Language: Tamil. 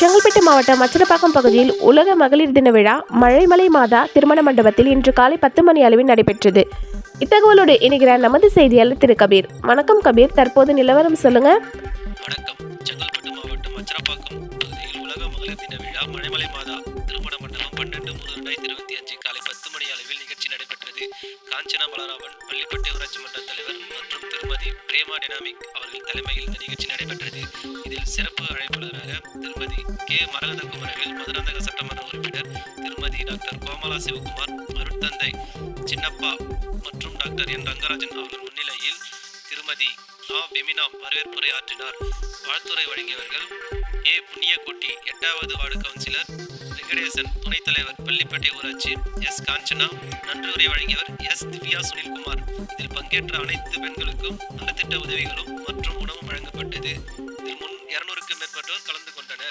செங்கல்பட்டு மாவட்டம் மச்சனப்பாக்கம் பகுதியில் உலக மகளிர் தின விழா மழைமலை மாதா திருமண மண்டபத்தில் இன்று காலை 10 மணி அளவில் நடைபெற்றது. இத்தகவலோடு இணைகிறார் நமது செய்தியாளர் திரு கபீர். வணக்கம் கபீர், தற்போது நிலவரம் சொல்லுங்க. வணக்கம். செங்கல்பட்டு மாவட்டம் மச்சனப்பாக்கம் பகுதியில் உலக மகளிர் தின விழா மழைமலை மாதா திருமண மண்டபம் 12/3/2025 காலை 10 மணி அளவில் நிகழ்ச்சி நடைபெற்றது. காஞ்சனா மலராவன் பள்ளிப்பட்டி ஊராட்சி மன்ற தலைவர் மற்றும் திருமதி பிரேமா டைனாமிக் அவர்கள் தலைமையில் இந்த நிகழ்ச்சி நடைபெற்றது. இதில் சிறப்பு அழைப்பாளராக திருமதி கே மரகதகுமரவேல், மதுராந்தக சட்டமன்ற உறுப்பினர் திருமதி டாக்டர் கோமலா சிவகுமார், அருட்தந்தை சின்னப்பா மற்றும் டாக்டர் என் ரங்கராஜன் அவர்கள் முன்னிலையில் திருமதி பெமினா வரவேற்புரை ஆற்றினார். வாழ்த்துரை வழங்கியவர்கள் ஏ புண்ணியக்கோட்டி 8வது வார்டு கவுன்சிலர் வெங்கடேசன், துணைத் தலைவர் பள்ளிப்பட்டி ஊராட்சி எஸ் காஞ்சனா, நன்றியுரை வழங்கியவர் எஸ் திவ்யா சுனில்குமார். இதில் பங்கேற்ற அனைத்து பெண்களுக்கும் நலத்திட்ட உதவிகளும் மற்றும் உணவும் வழங்கப்பட்டது. இதில் 200க்கும் மேற்பட்டோர் கலந்து கொண்டனர்.